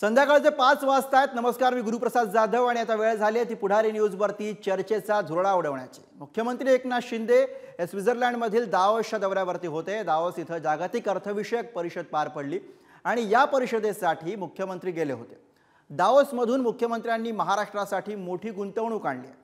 संध्याकाळचे 5 वाजता आहेत। नमस्कार, मी गुरुप्रसाद जाधव आणि आता वेळ झाली आहे ती पुढारी न्यूजवरती चर्चेचा झुरळा उडवण्याची। मुख्यमंत्री एकनाथ शिंदे हे स्वित्झर्लंडमधील दावोसच्या दौऱ्यावरती होते। दावोस इथं जागतिक अर्थविषयक परिषद पार पडली आणि या परिषदेसाठी मुख्यमंत्री गेले होते। दावोसमधून मुख्यमंत्र्यांनी महाराष्ट्रासाठी मोठी गुंतवणूक आणली आहे।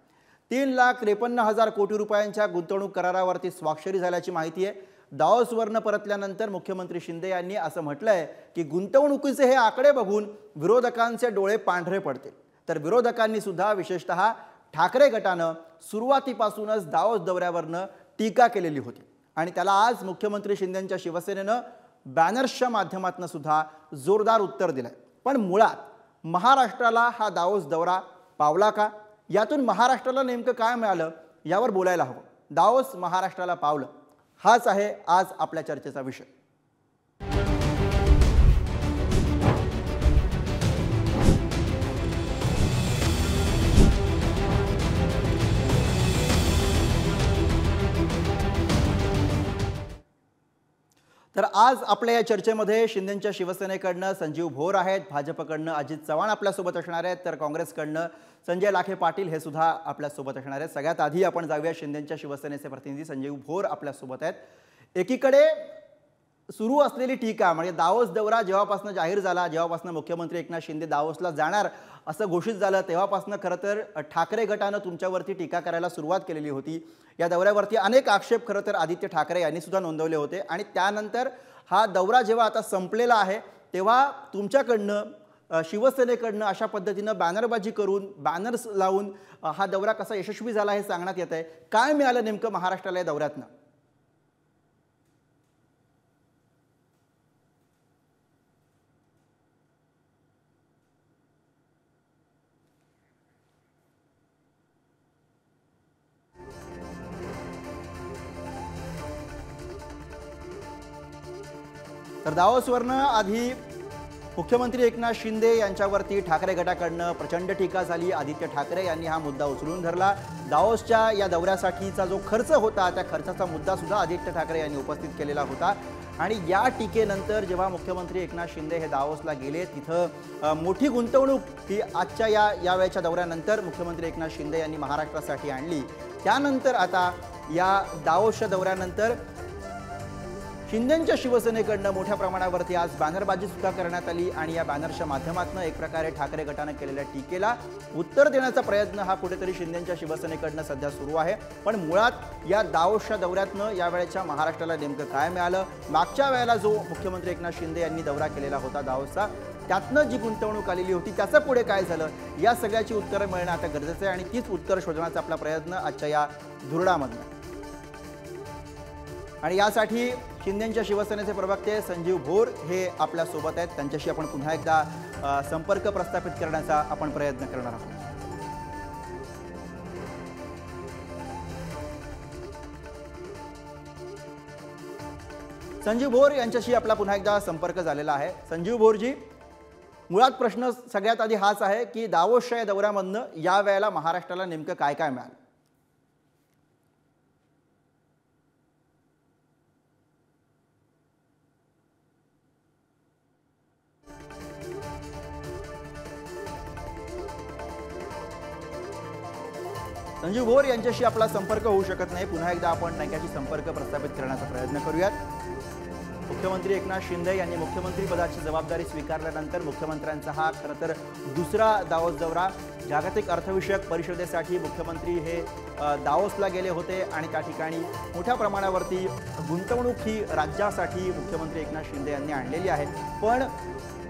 3,53,000 कोटी रुपयांच्या गुंतवणूक करारावरती स्वाक्षरी झाल्याची माहिती आहे। दावोसवरनं परतल्यानंतर मुख्यमंत्री शिंदे यांनी असं म्हटलंय की गुंतवणुकीचे हे आकडे बघून विरोधकांचे डोळे पांढरे पडतील। तर विरोधकांनी सुद्धा विशेषतः ठाकरे गटानं सुरुवातीपासूनच दावोस दौऱ्यावरनं टीका केलेली होती आणि त्याला आज मुख्यमंत्री शिंदेंच्या शिवसेनेनं बॅनर्सच्या माध्यमातून सुद्धा जोरदार उत्तर दिलंय। पण मुळात महाराष्ट्राला हा दावोस दौरा पावला का, यातून महाराष्ट्राला नेमकं काय मिळालं यावर बोलायला हवं। दावोस महाराष्ट्राला पावलं, हाच आहे आज आपल्या चर्चेचा विषय। तर आज आपल्या या चर्चेमध्ये शिंदेंच्या शिवसेनेकडनं संजीव भोर आहेत, भाजपकडनं अजित चव्हाण आपल्यासोबत असणार आहेत, तर काँग्रेसकडनं संजय लाखे पाटील हे सुद्धा आपल्यासोबत असणार आहेत। सगळ्यात आधी आपण जाऊया शिंदेंच्या शिवसेनेचे प्रतिनिधी संजीव भोर आपल्यासोबत आहेत। एकीकडे सुरू असलेली टीका म्हणजे दावोस दौरा जेव्हापासून जाहीर झाला, जेव्हापासून मुख्यमंत्री एकनाथ शिंदे दावोसला जाणार असं घोषित झालं, तेव्हापासून खरं तर ठाकरे गटानं तुमच्यावरती टीका करायला सुरुवात केलेली होती। या दौऱ्यावरती अनेक आक्षेप खरं तर आदित्य ठाकरे यांनी सुद्धा नोंदवले होते आणि त्यानंतर हा दौरा जेव्हा आता संपलेला आहे तेव्हा तुमच्याकडनं शिवसेनेकडनं अशा पद्धतीनं बॅनरबाजी करून बॅनर्स लावून हा दौरा कसा यशस्वी झाला हे सांगण्यात येत आहे। काय मिळालं नेमकं महाराष्ट्राला या दौऱ्यातनं? तर दावोसवरनं आधी मुख्यमंत्री एकनाथ शिंदे यांच्यावरती ठाकरे गटाकडनं प्रचंड टीका झाली। आदित्य ठाकरे यांनी हा मुद्दा उचलून धरला। दावोसच्या या दौऱ्यासाठीचा जो खर्च होता त्या खर्चाचा मुद्दा सुद्धा आदित्य ठाकरे यांनी उपस्थित केलेला होता आणि या टीकेनंतर जेव्हा मुख्यमंत्री एकनाथ शिंदे हे दावोसला गेले तिथं मोठी गुंतवणूक ही आजच्या या वेळच्या दौऱ्यानंतर मुख्यमंत्री एकनाथ शिंदे यांनी महाराष्ट्रासाठी आणली। त्यानंतर आता या दावोसच्या दौऱ्यानंतर शिंदेंच्या शिवसेनेकडनं मोठ्या प्रमाणावरती आज बॅनरबाजी सुद्धा करण्यात आली आणि या बॅनरच्या माध्यमातून एक प्रकारे ठाकरे गटाने केलेल्या टीकेला उत्तर देण्याचा प्रयत्न हा कुठेतरी शिंदेंच्या शिवसेनेकडनं सध्या सुरू आहे। पण मुळात या दावोसच्या दौऱ्यातनं यावेळेच्या महाराष्ट्राला नेमकं काय मिळालं, मागच्या वेळेला जो मुख्यमंत्री एकनाथ शिंदे यांनी दौरा केलेला होता दावोसचा त्यातनं जी गुंतवणूक आलेली होती त्याचं पुढे काय झालं, या सगळ्याची उत्तरं मिळणं आता गरजेचं आहे आणि तीच उत्तर शोधण्याचा आपला प्रयत्न आजच्या या धुरळामधनं। आणि यासाठी शिंदेंच्या शिवसेनेचे प्रवक्ते संजीव भोर हे आपल्या सोबत आहेत। त्यांच्याशी आपण पुन्हा एकदा संपर्क प्रस्थापित करण्याचा आपण प्रयत्न करणार आहोत। संजीव भोर यांच्याशी आपला पुन्हा एकदा संपर्क झालेला आहे। संजीव भोरजी, मुळात प्रश्न सगळ्यात आधी हाच आहे की दावोसच्या या दौऱ्यामधनं या वेळेला महाराष्ट्राला नेमकं काय काय मिळालं? संजीव भोर यांच्याशी आपला संपर्क होऊ शकत नाही। पुन्हा एकदा आपण त्यांच्याशी संपर्क प्रस्थापित करण्याचा प्रयत्न करूयात। मुख्यमंत्री एकनाथ शिंदे यांनी मुख्यमंत्रीपदाची जबाबदारी स्वीकारल्यानंतर मुख्यमंत्र्यांचा हा खरं तर दुसरा दावोस दौरा। जागतिक अर्थविषयक परिषदेसाठी मुख्यमंत्री हे दावोसला गेले होते आणि त्या ठिकाणी मोठ्या प्रमाणावरती गुंतवणूक ही राज्यासाठी मुख्यमंत्री एकनाथ शिंदे यांनी आणलेली आहे। पण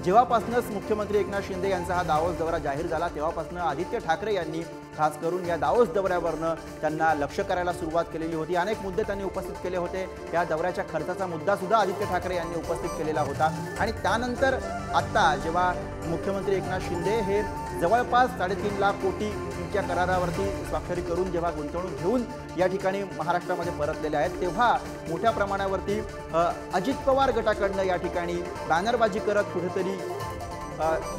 जेव्हापासूनच मुख्यमंत्री एकनाथ शिंदे यांचा हा दावोस दौरा जाहीर झाला तेव्हापासून आदित्य ठाकरे यांनी खास करून या दावोस दौऱ्यावरनं त्यांना लक्ष करायला सुरुवात केलेली होती। अनेक मुद्दे त्यांनी उपस्थित केले होते। या दौऱ्याच्या खर्चाचा मुद्दा सुद्धा आदित्य ठाकरे यांनी उपस्थित केलेला होता आणि त्यानंतर आता जेव्हा मुख्यमंत्री एकनाथ शिंदे हे जवळपास 3.5 लाख कोटीच्या करारावरती स्वाक्षरी करून जेव्हा गुंतवणूक घेऊन या ठिकाणी महाराष्ट्रामध्ये परतलेले आहेत तेव्हा मोठ्या प्रमाणावरती अजित पवार गटाकडनं या ठिकाणी बॅनरबाजी करत कुठेतरी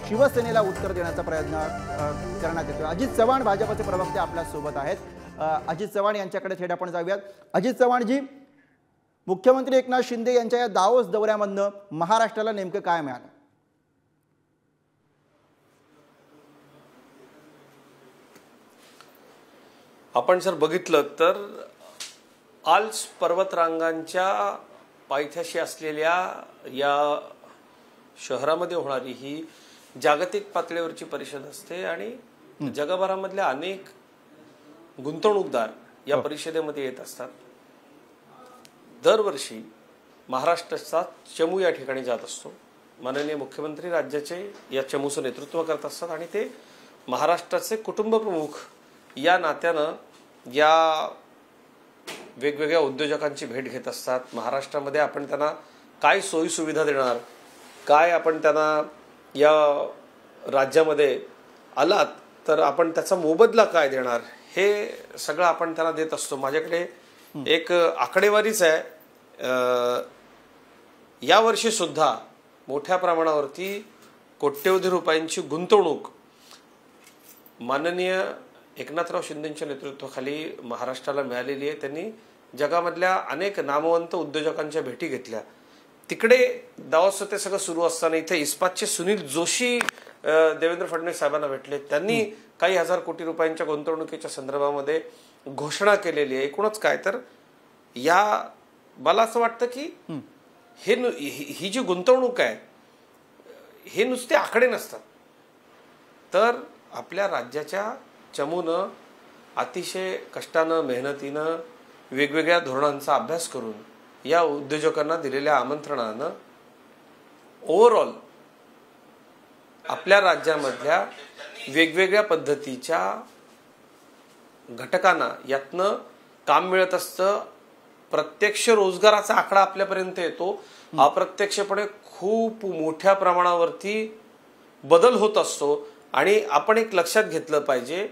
शिवसेनेला उत्तर देण्याचा प्रयत्न करण्यात येतो। अजित चव्हाण भाजपचे प्रवक्ते आपल्या सोबत आहेत। अजित चव्हाण यांच्याकडे थेट आपण जाऊयात। अजित चव्हाणजी, मुख्यमंत्री एकनाथ शिंदे यांच्या या दावोस दौऱ्यामधनं महाराष्ट्राला नेमकं काय मिळालं? आपण जर बघितलं तर आल्प्स पर्वतरांगांच्या पायथ्याशी असलेल्या या शहरामध्ये होणारी ही जागतिक पातळीवरची परिषद असते आणि जगभरामधल्या अनेक गुंतवणूकदार या परिषदेमध्ये येत असतात. दरवर्षी महाराष्ट्राचा चमू या ठिकाणी जात असतो. माननीय मुख्यमंत्री राज्याचे या चमूचं नेतृत्व करत असतात आणि ते महाराष्ट्राचे कुटुंब प्रमुख या नात्यानं या वेगवेगळ्या उद्योजकांची भेट घेत असतात. महाराष्ट्रामध्ये आपण त्यांना काय सोयी सुविधा देणार, काय आपण त्यांना या राज्यामध्ये आलात तर आपण त्याचा मोबदला काय देणार, हे सगळं आपण त्यांना देत असतो. माझ्याकडे एक आकडेवारीच आहे. यावर्षी सुद्धा मोठ्या प्रमाणावरती कोट्यवधी रुपयांची गुंतवणूक माननीय एकनाथराव शिंदेच्या नेतृत्वाखाली महाराष्ट्राला मिळालेली आहे. त्यांनी जगामधल्या अनेक नामवंत उद्योजकांच्या भेटी घेतल्या. तिकडे दावोस ते सगळं सुरू असताना इथे इस्पातचे सुनील जोशी देवेंद्र फडणवीस साहेबांना भेटले. त्यांनी काही हजार कोटी रुपयांच्या गुंतवणुकीच्या संदर्भामध्ये घोषणा केलेली आहे. एकूणच काय तर या मला असं वाटतं की ही जी गुंतवणूक आहे हे नुसते आकडे नसतात, तर आपल्या राज्याच्या चमूनं अतिशय कष्टानं मेहनतीनं वेगवेगळ्या धोरणांचा अभ्यास करून या उद्योजकांना दिलेल्या आमंत्रणानं ओव्हरऑल आपल्या राज्यामधल्या वेगवेगळ्या पद्धतीच्या घटकांना यातनं काम मिळत असतं. प्रत्यक्ष रोजगाराचा आकडा आपल्यापर्यंत येतो. अप्रत्यक्षपणे खूप मोठ्या प्रमाणावरती बदल होत असतो. आणि आपण एक लक्षात घेतलं पाहिजे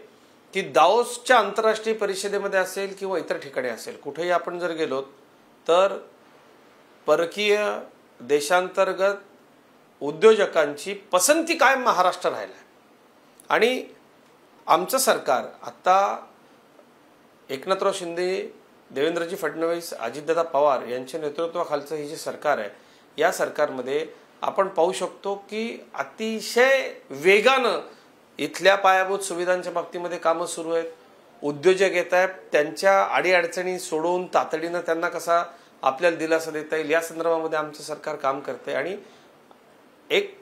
की दावोसच्या आंतरराष्ट्रीय परिषदेमध्ये असेल किंवा इतर ठिकाणी असेल, कुठेही आपण जर गेलो तर परकीय देशांतर्गत उद्योजकांची पसंती कायम महाराष्ट्र राहिला. आणि आमचं सरकार आता एकनाथराव शिंदे, देवेंद्रजी फडणवीस, अजितदादा पवार यांच्या नेतृत्वाखालचं हे जे सरकार आहे, या सरकारमध्ये आपण पाहू शकतो की अतिशय वेगानं इथल्या पायाभूत सुविधांच्या बाबतीमध्ये कामं सुरू आहेत. उद्योजक येत आहेत, त्यांच्या अडीअडचणी सोडवून तातडीनं त्यांना कसा आपल्याला दिलासा देता येईल या संदर्भामध्ये आमचं सरकार काम करते. आणि एक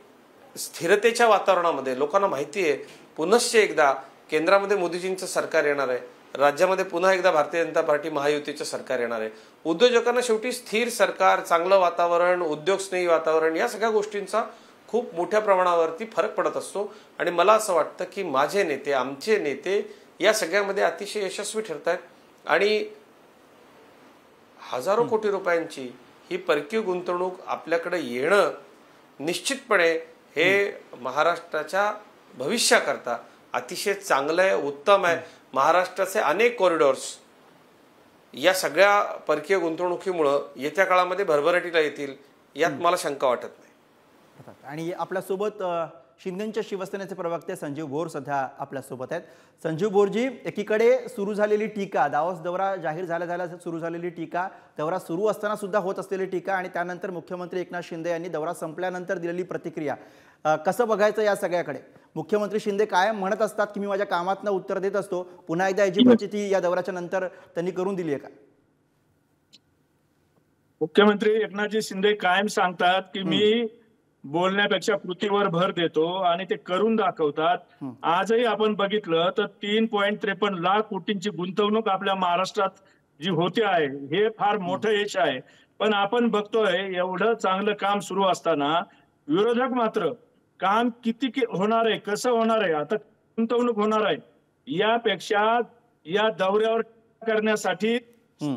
स्थिरतेच्या वातावरणामध्ये लोकांना माहिती आहे पुनश्च एकदा केंद्रामध्ये मोदीजींचं सरकार येणार आहे, राज्यामध्ये पुन्हा एकदा भारतीय जनता पार्टी महायुतीचं सरकार येणार आहे. उद्योजकांना शेवटी स्थिर सरकार, चांगलं वातावरण, उद्योगस्नेही वातावरण या सगळ्या गोष्टींचा खूप मोठ्या प्रमाणावरती फरक पडत असतो. आणि मला असं वाटतं की माझे नेते, आमचे नेते या सगळ्यामध्ये अतिशय यशस्वी ठरत आहेत. आणि हजारो कोटी रुपयांची ही परकीय गुंतवणूक आपल्याकडे येणं निश्चितपणे हे महाराष्ट्राच्या भविष्याकरता अतिशय चांगलं आहे, उत्तम आहे. महाराष्ट्राचे अनेक कॉरिडॉर्स या सगळ्या परकीय गुंतवणुकीमुळं येत्या काळामध्ये भरभराटीला येतील यात मला शंका वाटत नाही. आणि आपल्यासोबत शिंदेच्या शिवसेनेचे प्रवक्ते संजीव बोर सध्या आपल्यासोबत आहेत. संजीव बोरजी, एकीकडे सुरू झालेली टीका, दावोस दौरा जाहीर झाल्या सुरू झालेली टीका, दौरा सुरू असताना सुद्धा होत असलेली टीका आणि त्यानंतर मुख्यमंत्री एकनाथ शिंदे यांनी दौरा संपल्यानंतर दिलेली प्रतिक्रिया, कसं बघायचं या सगळ्याकडे? मुख्यमंत्री शिंदे कायम म्हणत असतात की मी माझ्या कामातनं उत्तर देत असतो. पुन्हा एकदा याची प्रचिती या दौऱ्याच्या नंतर त्यांनी करून दिली आहे का? मुख्यमंत्री एकनाथजी शिंदे कायम सांगतात की मी बोलण्यापेक्षा कृतीवर भर देतो आणि ते करून दाखवतात. आजही आपण बघितलं तर 3.53 लाख कोटींची गुंतवणूक आपल्या महाराष्ट्रात जी होते आहे हे फार मोठं यश आहे. पण आपण बघतोय एवढं चांगलं काम सुरू असताना विरोधक मात्र काम किती होणार आहे, कसं होणार आहे, आता गुंतवणूक होणार आहे यापेक्षा या दौऱ्यावर करण्यासाठी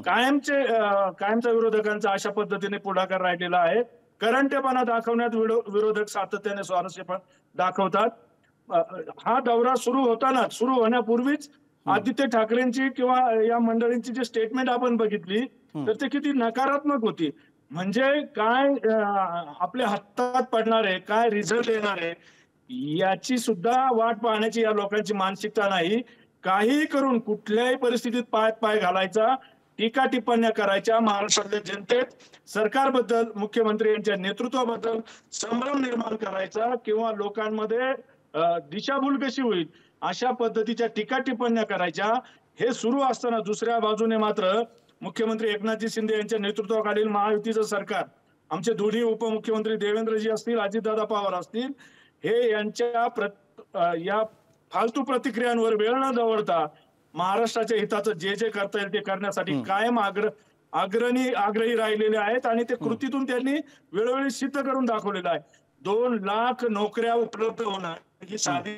कायमचा विरोधकांचा अशा पद्धतीने पुढाकार राहिलेला आहे. करंटेपणा दाखवण्यात विरोधक सातत्याने स्वारस्य पण दाखवतात. हा दौरा सुरू होण्यापूर्वीच आदित्य ठाकरेंची किंवा या मंडळींची जी स्टेटमेंट आपण बघितली तर ते किती नकारात्मक होती. म्हणजे काय आपल्या हातात पडणार आहे, काय रिझल्ट येणार आहे याची सुद्धा वाट पाहण्याची या लोकांची मानसिकता नाही. काही करून कुठल्याही परिस्थितीत पाय घालायचा, टीका टिप्पण्या करायच्या, महाराष्ट्रातल्या जनतेत सरकारबद्दल, मुख्यमंत्री यांच्या नेतृत्वाबद्दल संभ्रम निर्माण करायचा किंवा लोकांमध्ये दिशाभूल कशी होईल अशा पद्धतीच्या टीका टिप्पण्या करायच्या. हे सुरू असताना दुसऱ्या बाजूने मात्र मुख्यमंत्री एकनाथजी शिंदे यांच्या नेतृत्वाखालील महायुतीचं सरकार, आमचे दोन्ही उपमुख्यमंत्री देवेंद्रजी असतील, अजितदादा पवार असतील, हे यांच्या या फालतू प्रतिक्रियांवर वेळ न दवडता महाराष्ट्राच्या हिताचं जे जे करता येईल ते करण्यासाठी कायम आग्रही राहिलेले आहेत आणि ते कृतीतून त्यांनी वेळोवेळी सिद्ध करून दाखवलेलं आहे. 2 लाख नोकऱ्या उपलब्ध होणं ही साधी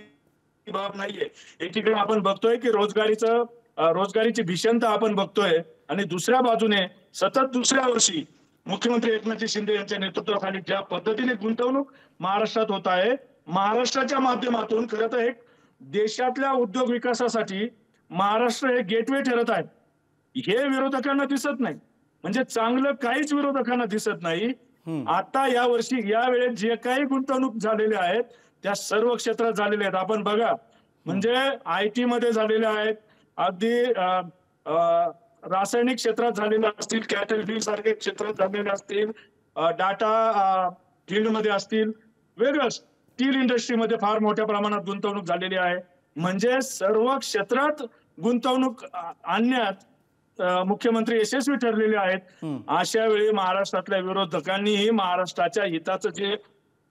बाब नाहीये. एकीकडे आपण बघतोय की रोजगारीची भीषणता आपण बघतोय आणि दुसऱ्या बाजूने सतत दुसऱ्या वर्षी मुख्यमंत्री एकनाथजी शिंदे यांच्या नेतृत्वाखाली ज्या पद्धतीने गुंतवणूक महाराष्ट्रात होत आहे, महाराष्ट्राच्या माध्यमातून खरं तर एक देशातल्या उद्योग विकासासाठी महाराष्ट्र हे गेटवे ठरत आहे. हे विरोधकांना दिसत नाही, म्हणजे चांगलं काहीच विरोधकांना दिसत नाही. आता या वर्षी या वेळेत जे काही गुंतवणूक झालेल्या आहेत त्या सर्व क्षेत्रात झालेल्या आहेत. आपण बघा, म्हणजे IT मध्ये झालेल्या आहेत, अगदी रासायनिक क्षेत्रात झालेल्या असतील, कॅटल फील्ड सारखे क्षेत्रात झालेले असतील, डाटा फील्डमध्ये असतील, वेगळं स्टील इंडस्ट्रीमध्ये फार मोठ्या प्रमाणात गुंतवणूक झालेली आहे. म्हणजे सर्व क्षेत्रात गुंतवणूक आणण्यात मुख्यमंत्री यशस्वी ठरलेले आहेत. अशा वेळी महाराष्ट्रातल्या विरोधकांनीही महाराष्ट्राच्या हिताचं जे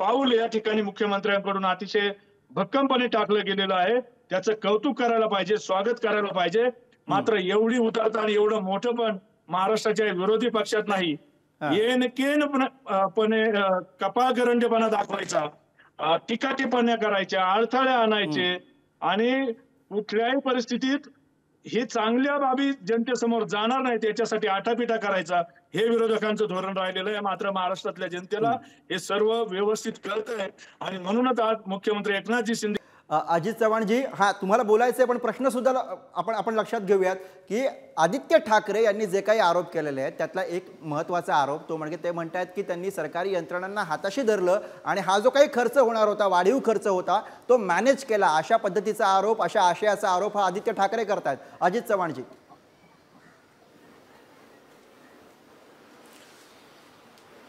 पाऊल या ठिकाणी मुख्यमंत्र्यांकडून अतिशय भक्कमपणे टाकलं गेलेलं आहे त्याचं कौतुक करायला पाहिजे, स्वागत करायला पाहिजे. मात्र एवढी उदारता आणि एवढं मोठं पण महाराष्ट्राच्या विरोधी पक्षात नाही. येनकेनपणे कपाळगरंडेपणा दाखवायचा, टीकाटिप्पण्या करायच्या, अडथळे आणायचे आणि कुठल्याही परिस्थितीत हे चांगल्या बाबी जनतेसमोर जाणार नाही त्याच्यासाठी आटापिटा करायचा, हे विरोधकांचं धोरण राहिलेलं आहे. मात्र महाराष्ट्रातल्या जनतेला हे सर्व व्यवस्थित कळतंय आणि म्हणूनच आज मुख्यमंत्री एकनाथजी शिंदे. अजित चव्हाणजी, हा तुम्हाला बोलायचं आहे पण प्रश्न सुद्धा आपण लक्षात घेऊयात की आदित्य ठाकरे यांनी जे काही आरोप केलेले आहेत त्यातला एक महत्त्वाचा आरोप तो म्हणजे ते म्हणतात की त्यांनी सरकारी यंत्रणांना हाताशी धरलं आणि हा जो काही खर्च होणार होता, वाढीव खर्च होता, तो मॅनेज केला, अशा पद्धतीचा आरोप, अशा आशयाचा आरोप हा आदित्य ठाकरे करतात. अजित चव्हाणजी.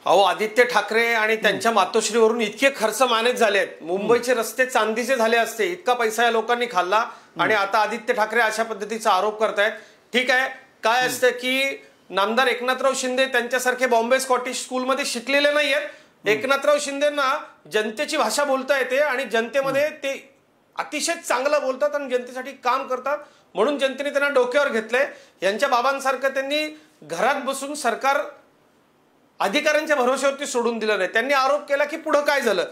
अहो, आदित्य ठाकरे आणि त्यांच्या मातोश्रीवरून इतके खर्च मॅनेज झालेत, मुंबईचे रस्ते चांदीचे झाले असते, इतका पैसा या लोकांनी खाल्ला आणि आता आदित्य ठाकरे अशा पद्धतीचा आरोप करतायत. ठीक आहे, काय असतं की नामदार एकनाथराव शिंदे त्यांच्यासारखे बॉम्बे स्कॉटिश स्कूलमध्ये शिकलेले नाहीयेत. एकनाथराव शिंदेंना जनतेची भाषा बोलता येते आणि जनतेमध्ये ते अतिशय चांगलं बोलतात आणि जनतेसाठी काम करतात, म्हणून जनतेने त्यांना डोक्यावर घेतलंय. यांच्या बाबांसारखं त्यांनी घरात बसून सरकार अधिकाऱ्यांच्या भरोश्यावरती सोडून दिलं नाही. त्यांनी आरोप केला की पुढे काय झालं.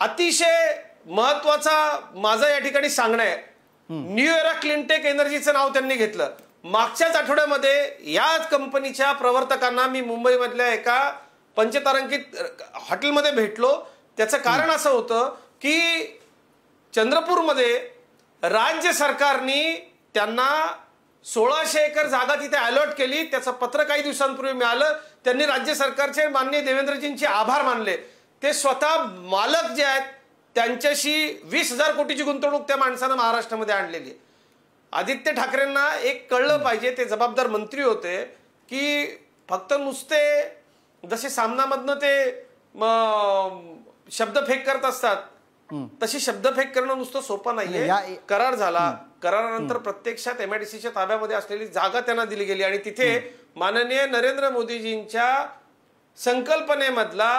अतिशय महत्वाचा माझं या ठिकाणी सांगणं आहे, न्यू एरा क्लीनटेक एनर्जीचं नाव त्यांनी घेतलं. मागच्याच आठवड्यामध्ये याच कंपनीच्या प्रवर्तकांना मी मुंबईमधल्या एका पंचतारांकित हॉटेलमध्ये भेटलो. त्याचं कारण असं होतं की चंद्रपूरमध्ये राज्य सरकारने त्यांना 1600 एकर जागा तिथे अलॉट केली. त्याचं पत्र काही दिवसांपूर्वी मिळालं. त्यांनी राज्य सरकारचे माननीय देवेंद्रजींचे आभार मानले. ते स्वतः मालक जे आहेत त्यांच्याशी 20,000 कोटीची गुंतवणूक त्या माणसानं महाराष्ट्रामध्ये आणलेली आहे. आदित्य ठाकरेंना एक कळलं पाहिजे, ते जबाबदार मंत्री होते, की फक्त नुसते जसे सामनामधनं ते शब्दफेक करत असतात तशी शब्दफेक करणं नुसतं सोपं नाहीये. करार झाला, करारानंतर प्रत्यक्षात MIDCच्या ताब्यामध्ये असलेली जागा त्यांना दिली गेली आणि तिथे माननीय नरेंद्र मोदीजींच्या संकल्पनेमधला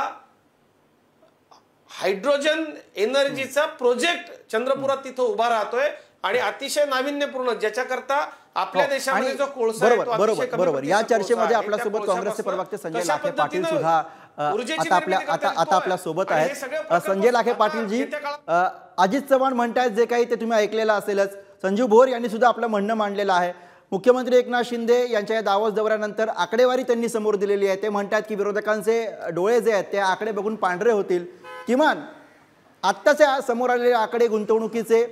हायड्रोजन एनर्जीचा प्रोजेक्ट चंद्रपुरात तिथं उभा राहतोय आणि अतिशय नाविन्यपूर्ण, ज्याच्याकरता आपल्या देशामध्ये जो कोळसा आहे तो अतिशय कमी बरोबर. प्रतीचा या चर्चेमध्ये कोळसा आहे. आपल्यासोबत काँग्रेसचे प्रवक्ते संजय कशा लाखे पाटील पद्धतीनं सुद्धा ऊर्जेची आता निर्मिती करता येईल आपल्या सोबत आणि हे आहेत. सगळे प्रकल्प संजय लाखे आता पाटीलजी, येत्या काळात अजित चव्हाण म्हणतायत जे काही ते तुम्ही ऐकलेलं असेलच. संजीव भोर यांनी सुद्धा आपलं म्हणणं मांडलेलं आहे. मुख्यमंत्री एकनाथ शिंदे यांच्या या दावोस दौऱ्यानंतर आकडेवारी त्यांनी समोर दिलेली आहे. ते म्हणतात की विरोधकांचे डोळे जे आहेत ते आकडे बघून पांढरे होतील. किमान आत्ताच्या समोर आलेले आकडे गुंतवणुकीचे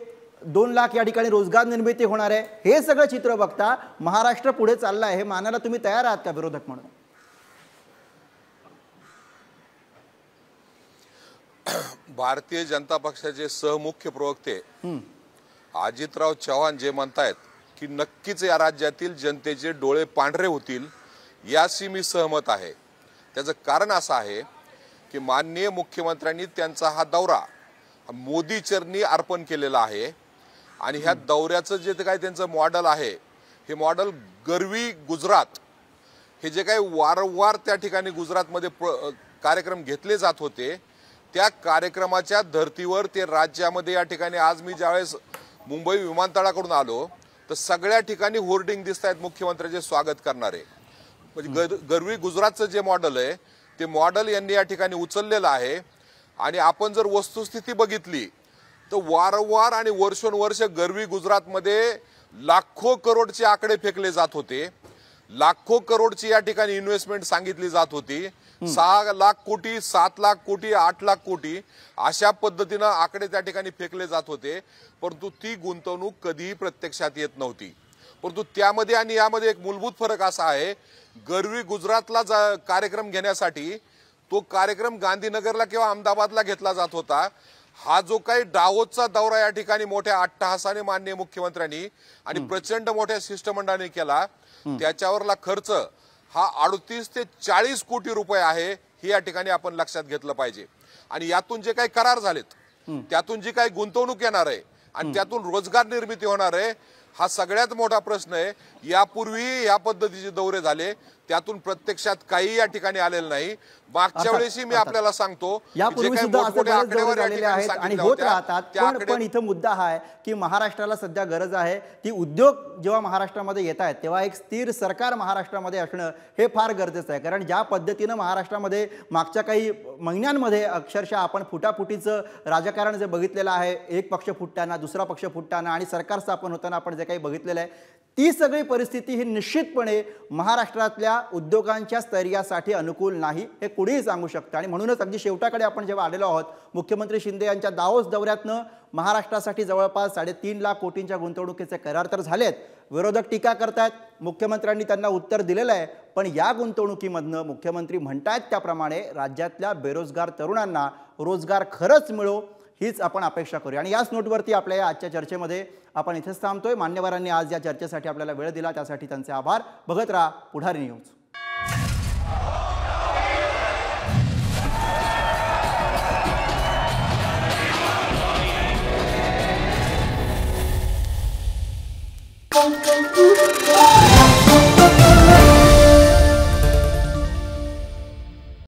2 लाख या ठिकाणी रोजगार निर्मिती होणार आहे, हे सगळं चित्र बघता महाराष्ट्र पुढे चालला आहे हे मानायला तुम्ही तयार आहात का विरोधक म्हणून? भारतीय जनता पक्षाचे सहमुख्य प्रवक्ते अजितराव चव्हाण जे म्हणतायत की नक्कीच या राज्यातील जनतेचे डोळे पांढरे होतील, याशी मी सहमत आहे. त्याचं कारण असं आहे की माननीय मुख्यमंत्र्यांनी त्यांचा हा दौरा मोदी चरणी अर्पण केलेला आहे आणि ह्या दौऱ्याचं जे काही त्यांचं मॉडेल आहे, हे मॉडेल गरवी गुजरात, हे जे काही वारंवार त्या ठिकाणी गुजरातमध्ये कार्यक्रम घेतले जात होते, त्या कार्यक्रमाच्या धर्तीवर ते राज्यामध्ये या ठिकाणी आज मी ज्यावेळेस मुंबई विमानतळाकडून आलो तर सगळ्या ठिकाणी होर्डिंग दिसत आहेत मुख्यमंत्र्यांचे स्वागत करणारे. म्हणजे गरवी गुजरातचं जे मॉडेल आहे ते मॉडेल यांनी या ठिकाणी उचललेलं आहे. आणि आपण जर वस्तुस्थिती बघितली तर वारंवार आणि वर्षोनवर्ष गरवी गुजरातमध्ये लाखो करोडचे आकडे फेकले जात होते, लाखो करोडची या ठिकाणी इन्व्हेस्टमेंट सांगितली जात होती. 6 लाख कोटी, 7 लाख कोटी, 8 लाख कोटी अशा पद्धतीनं आकडे त्या ठिकाणी फेकले जात होते, परंतु ती गुंतवणूक कधीही प्रत्यक्षात येत नव्हती. परंतु त्यामध्ये आणि यामध्ये एक मूलभूत फरक असा आहे, गरवी गुजरातला कार्यक्रम घेण्यासाठी तो कार्यक्रम गांधीनगरला किंवा अहमदाबादला घेतला जात होता. हा जो काही दाहोदचा दौरा या ठिकाणी मोठ्या अट्टहासाने माननीय मुख्यमंत्र्यांनी आणि प्रचंड मोठ्या शिष्टमंडळाने केला, त्याच्यावरला खर्च हा 38 ते 40 कोटी रुपये आहे, हे या ठिकाणी आपण लक्षात घेतलं पाहिजे. आणि यातून जे काही करार झालेत, त्यातून जी काही गुंतवणूक येणार आहे आणि त्यातून रोजगार निर्मिती होणार आहे, हा सगळ्यात मोठा प्रश्न आहे. यापूर्वी या पद्धतीचे दौरे झाले, त्यातून प्रत्यक्षात काही या ठिकाणी आलेलं नाही. मागच्या वेळेसही मी आपल्याला सांगतो, यापूर्वी सुद्धा असे बरेच दौरे झालेले आहेत आणि होत राहतात. पण इथं मुद्दा हा आहे की महाराष्ट्राला सध्या गरज आहे ती उद्योग जेव्हा महाराष्ट्रामध्ये येत आहेत तेव्हा एक स्थिर सरकार महाराष्ट्रामध्ये असणं हे फार गरजेचं आहे. कारण ज्या पद्धतीनं महाराष्ट्रामध्ये मागच्या काही महिन्यांमध्ये अक्षरशः आपण फुटाफुटीचं राजकारण जे बघितलेलं आहे, एक पक्ष फुटताना दुसरा पक्ष फुटताना आणि सरकार स्थापन होताना आपण जे काही बघितलेलं आहे, ती सगळी परिस्थिती ही निश्चितपणे महाराष्ट्रातल्या उद्योगांच्या स्थैर्यासाठी अनुकूल नाही, हे कुणीही सांगू शकतं. आणि म्हणूनच अगदी शेवटाकडे आपण जेव्हा आलेलो आहोत, मुख्यमंत्री शिंदे यांच्या दावोस दौऱ्यातनं महाराष्ट्रासाठी जवळपास 3.5 लाख कोटींच्या गुंतवणुकीचे करार तर झालेत. विरोधक टीका करतायत, मुख्यमंत्र्यांनी त्यांना उत्तर दिलेलं आहे. पण या गुंतवणुकीमधनं मुख्यमंत्री म्हणतायत त्याप्रमाणे राज्यातल्या बेरोजगार तरुणांना रोजगार खरंच मिळो, हीच आपण अपेक्षा करूया. आणि याच नोटवरती आपल्या या आजच्या चर्चेमध्ये आपण इथेच थांबतोय. मान्यवरांनी आज या चर्चेसाठी आपल्याला वेळ दिला, त्यासाठी त्यांचे आभार. बघत राहा पुढारी न्यूज.